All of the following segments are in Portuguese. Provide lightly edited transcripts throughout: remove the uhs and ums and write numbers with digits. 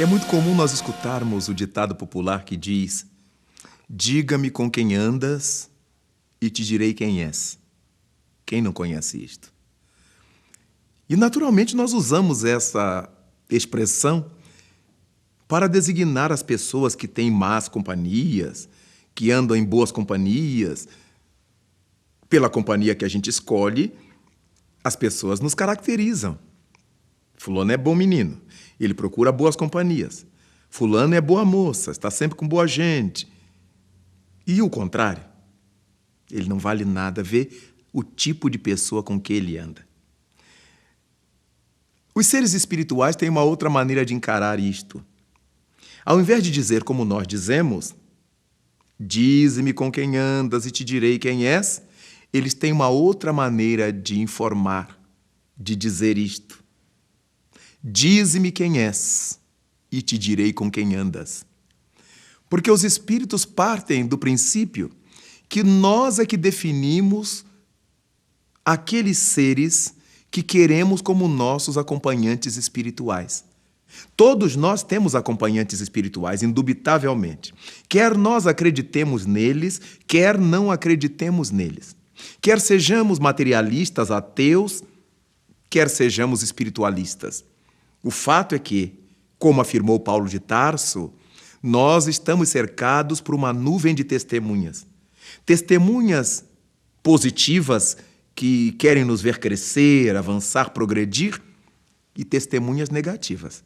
É muito comum nós escutarmos o ditado popular que diz: diga-me com quem andas e te direi quem és. Quem não conhece isto? E naturalmente nós usamos essa expressão para designar as pessoas que têm más companhias, que andam em boas companhias. Pela companhia que a gente escolhe, as pessoas nos caracterizam. Fulano é bom menino, ele procura boas companhias. Fulano é boa moça, está sempre com boa gente. E o contrário, ele não vale nada, vê o tipo de pessoa com que ele anda. Os seres espirituais têm uma outra maneira de encarar isto. Ao invés de dizer como nós dizemos, dize-me com quem andas e te direi quem és, eles têm uma outra maneira de informar, de dizer isto. Dize-me quem és e te direi com quem andas. Porque os espíritos partem do princípio que nós é que definimos aqueles seres que queremos como nossos acompanhantes espirituais. Todos nós temos acompanhantes espirituais, indubitavelmente. Quer nós acreditemos neles, quer não acreditemos neles. Quer sejamos materialistas, ateus, quer sejamos espiritualistas. O fato é que, como afirmou Paulo de Tarso, nós estamos cercados por uma nuvem de testemunhas. Testemunhas positivas que querem nos ver crescer, avançar, progredir, e testemunhas negativas,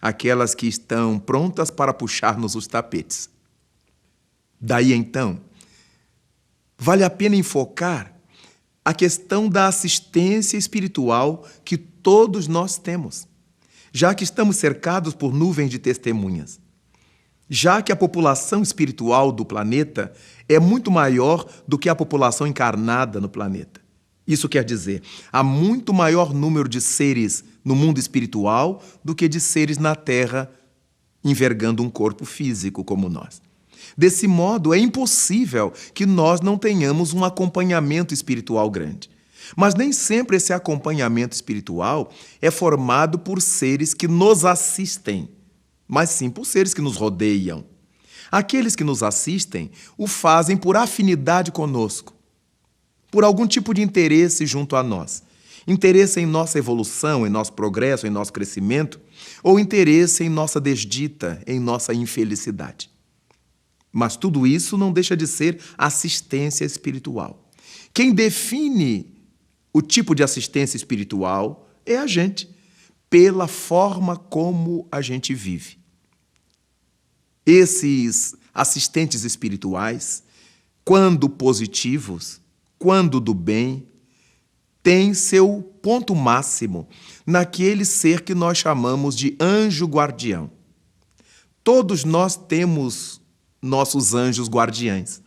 aquelas que estão prontas para puxar-nos os tapetes. Daí, então, vale a pena enfocar a questão da assistência espiritual que todos nós temos, já que estamos cercados por nuvens de testemunhas. Já que a população espiritual do planeta é muito maior do que a população encarnada no planeta. Isso quer dizer, há muito maior número de seres no mundo espiritual do que de seres na Terra envergando um corpo físico como nós. Desse modo, é impossível que nós não tenhamos um acompanhamento espiritual grande. Mas nem sempre esse acompanhamento espiritual é formado por seres que nos assistem, mas sim por seres que nos rodeiam. Aqueles que nos assistem o fazem por afinidade conosco, por algum tipo de interesse junto a nós. Interesse em nossa evolução, em nosso progresso, em nosso crescimento, ou interesse em nossa desdita, em nossa infelicidade. Mas tudo isso não deixa de ser assistência espiritual. Quem define o tipo de assistência espiritual é a gente, pela forma como a gente vive. Esses assistentes espirituais, quando positivos, quando do bem, têm seu ponto máximo naquele ser que nós chamamos de anjo guardião. Todos nós temos nossos anjos guardiães.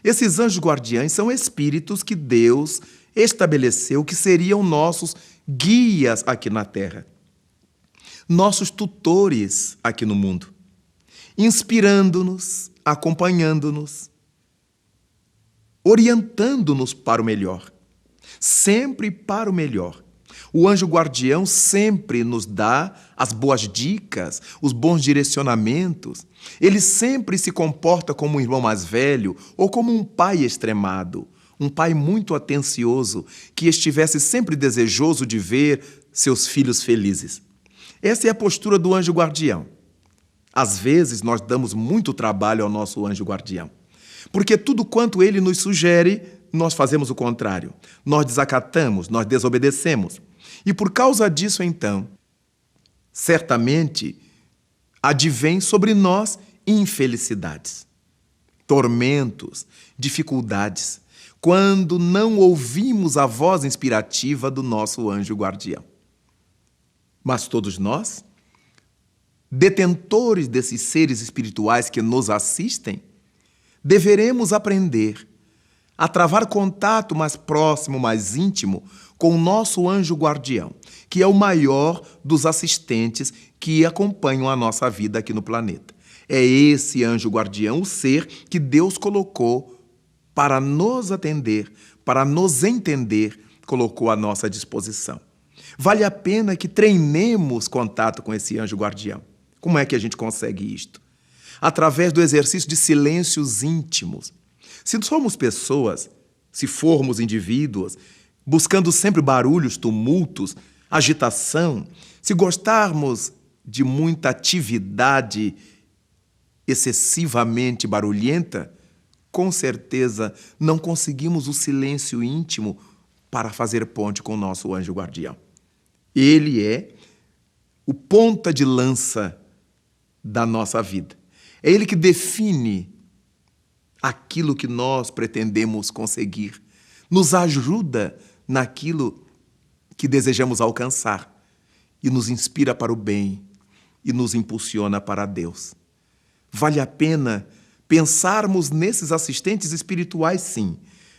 Esses anjos guardiães são espíritos que Deus estabeleceu que seriam nossos guias aqui na Terra, nossos tutores aqui no mundo, inspirando-nos, acompanhando-nos, orientando-nos para o melhor, sempre para o melhor. O anjo guardião sempre nos dá as boas dicas, os bons direcionamentos. Ele sempre se comporta como um irmão mais velho ou como um pai extremado, um pai muito atencioso, que estivesse sempre desejoso de ver seus filhos felizes. Essa é a postura do anjo guardião. Às vezes, nós damos muito trabalho ao nosso anjo guardião, porque tudo quanto ele nos sugere, nós fazemos o contrário. Nós desacatamos, nós desobedecemos. E por causa disso, então, certamente, advém sobre nós infelicidades, tormentos, dificuldades, quando não ouvimos a voz inspirativa do nosso anjo guardião. Mas todos nós, detentores desses seres espirituais que nos assistem, deveremos aprender a travar contato mais próximo, mais íntimo com o nosso anjo guardião, que é o maior dos assistentes que acompanham a nossa vida aqui no planeta. É esse anjo guardião, o ser que Deus colocou para nos atender, para nos entender, colocou à nossa disposição. Vale a pena que treinemos contato com esse anjo guardião. Como é que a gente consegue isto? Através do exercício de silêncios íntimos. Se somos pessoas, se formos indivíduos, buscando sempre barulhos, tumultos, agitação, se gostarmos de muita atividade excessivamente barulhenta, com certeza não conseguimos o silêncio íntimo para fazer ponte com o nosso anjo guardião. Ele é o ponta de lança da nossa vida. É ele que define aquilo que nós pretendemos conseguir, nos ajuda naquilo que desejamos alcançar e nos inspira para o bem e nos impulsiona para Deus. Vale a pena pensarmos nesses assistentes espirituais, sim,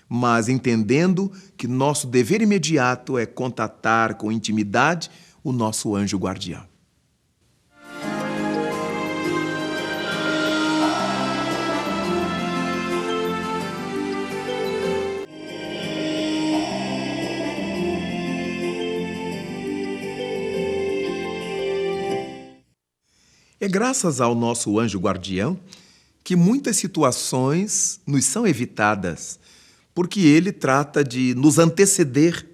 mas entendendo que nosso dever imediato é contatar com intimidade o nosso anjo guardião. É graças ao nosso anjo guardião que muitas situações nos são evitadas, porque ele trata de nos anteceder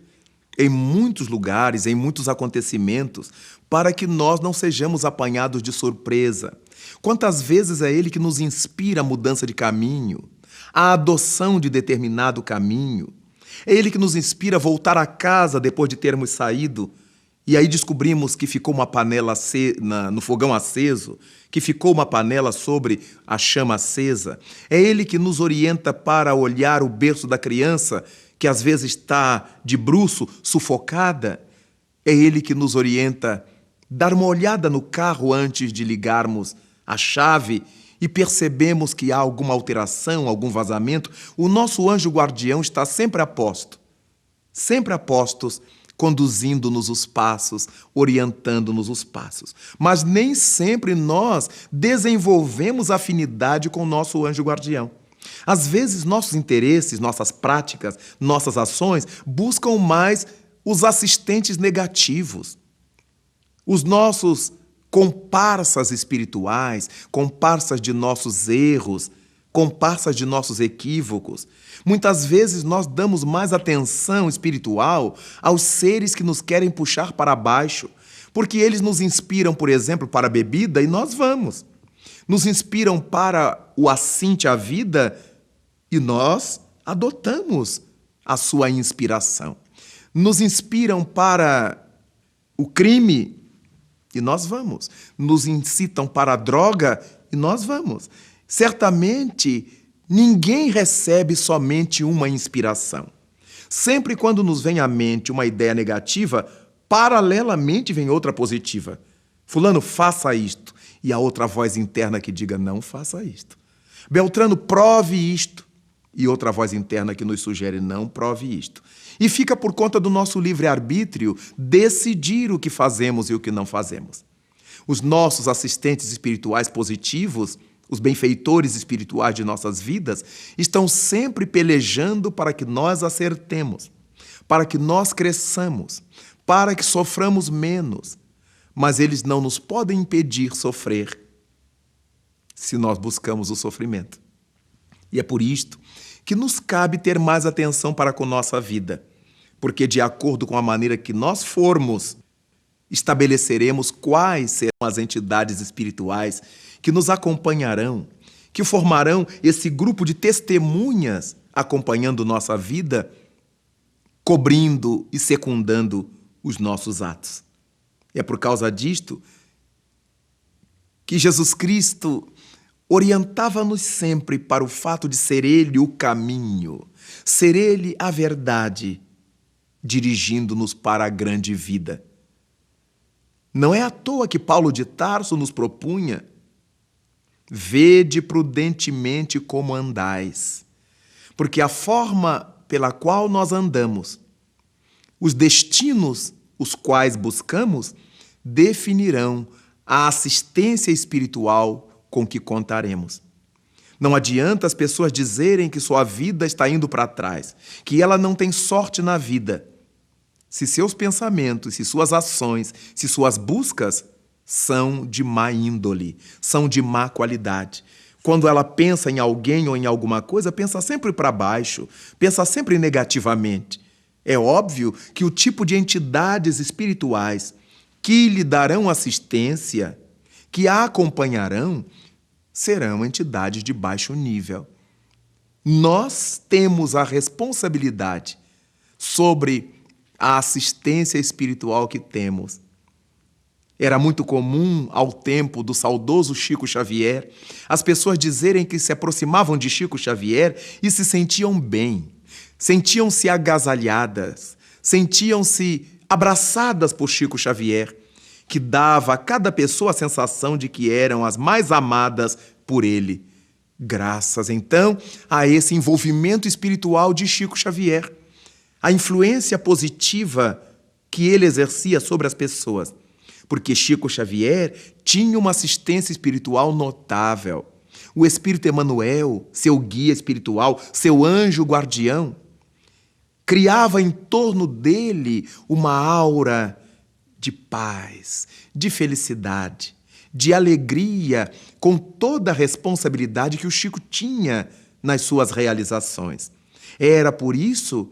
em muitos lugares, em muitos acontecimentos, para que nós não sejamos apanhados de surpresa. Quantas vezes é ele que nos inspira a mudança de caminho, a adoção de determinado caminho. É ele que nos inspira a voltar a casa depois de termos saído, e aí descobrimos que ficou uma panela no fogão aceso, que ficou uma panela sobre a chama acesa. É ele que nos orienta para olhar o berço da criança, que às vezes está de bruço, sufocada. É ele que nos orienta a dar uma olhada no carro antes de ligarmos a chave e percebemos que há alguma alteração, algum vazamento. O nosso anjo guardião está sempre a postos, conduzindo-nos os passos, orientando-nos os passos. Mas nem sempre nós desenvolvemos afinidade com o nosso anjo guardião. Às vezes, nossos interesses, nossas práticas, nossas ações buscam mais os assistentes negativos, os nossos comparsas espirituais, comparsas de nossos erros, comparsas de nossos equívocos. Muitas vezes nós damos mais atenção espiritual aos seres que nos querem puxar para baixo, porque eles nos inspiram, por exemplo, para a bebida e nós vamos. Nos inspiram para o assinte à vida e nós adotamos a sua inspiração. Nos inspiram para o crime e nós vamos. Nos incitam para a droga e nós vamos. Certamente, ninguém recebe somente uma inspiração. Sempre quando nos vem à mente uma ideia negativa, paralelamente vem outra positiva. Fulano, faça isto. E a outra voz interna que diga, não faça isto. Beltrano, prove isto. E outra voz interna que nos sugere, não prove isto. E fica por conta do nosso livre-arbítrio decidir o que fazemos e o que não fazemos. Os nossos assistentes espirituais positivos, os benfeitores espirituais de nossas vidas, estão sempre pelejando para que nós acertemos, para que nós cresçamos, para que soframos menos. Mas eles não nos podem impedir sofrer se nós buscamos o sofrimento. E é por isto que nos cabe ter mais atenção para com nossa vida, porque de acordo com a maneira que nós formos, estabeleceremos quais serão as entidades espirituais que nos acompanharão, que formarão esse grupo de testemunhas acompanhando nossa vida, cobrindo e secundando os nossos atos. É por causa disto que Jesus Cristo orientava-nos sempre para o fato de ser Ele o caminho, ser Ele a verdade, dirigindo-nos para a grande vida. Não é à toa que Paulo de Tarso nos propunha: vede prudentemente como andais, porque a forma pela qual nós andamos, os destinos os quais buscamos, definirão a assistência espiritual com que contaremos. Não adianta as pessoas dizerem que sua vida está indo para trás, que ela não tem sorte na vida, se seus pensamentos, se suas ações, se suas buscas são de má índole, são de má qualidade. Quando ela pensa em alguém ou em alguma coisa, pensa sempre para baixo, pensa sempre negativamente. É óbvio que o tipo de entidades espirituais que lhe darão assistência, que a acompanharão, serão entidades de baixo nível. Nós temos a responsabilidade sobre a assistência espiritual que temos. Era muito comum, ao tempo do saudoso Chico Xavier, as pessoas dizerem que se aproximavam de Chico Xavier e se sentiam bem, sentiam-se agasalhadas, sentiam-se abraçadas por Chico Xavier, que dava a cada pessoa a sensação de que eram as mais amadas por ele. Graças, então, a esse envolvimento espiritual de Chico Xavier, a influência positiva que ele exercia sobre as pessoas. Porque Chico Xavier tinha uma assistência espiritual notável. O Espírito Emmanuel, seu guia espiritual, seu anjo guardião, criava em torno dele uma aura de paz, de felicidade, de alegria, com toda a responsabilidade que o Chico tinha nas suas realizações. Era por isso,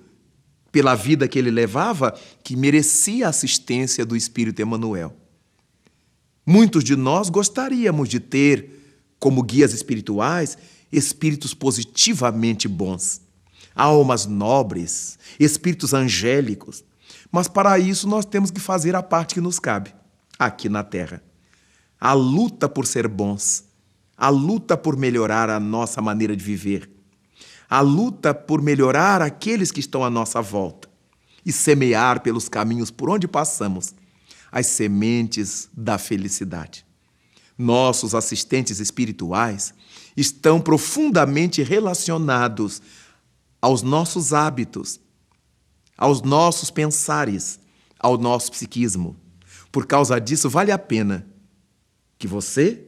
pela vida que ele levava, que merecia a assistência do Espírito Emmanuel. Muitos de nós gostaríamos de ter, como guias espirituais, espíritos positivamente bons, almas nobres, espíritos angélicos. Mas para isso nós temos que fazer a parte que nos cabe, aqui na Terra. A luta por ser bons, a luta por melhorar a nossa maneira de viver, a luta por melhorar aqueles que estão à nossa volta e semear pelos caminhos por onde passamos as sementes da felicidade. Nossos assistentes espirituais estão profundamente relacionados aos nossos hábitos, aos nossos pensares, ao nosso psiquismo. Por causa disso, vale a pena que você,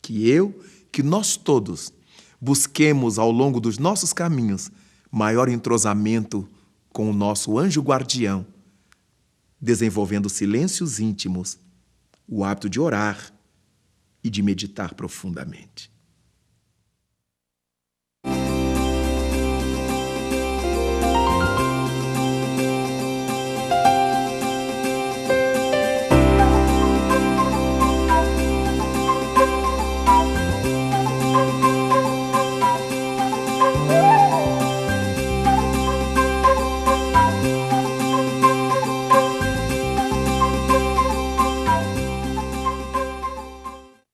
que eu, que nós todos busquemos ao longo dos nossos caminhos maior entrosamento com o nosso anjo guardião, desenvolvendo silêncios íntimos, o hábito de orar e de meditar profundamente.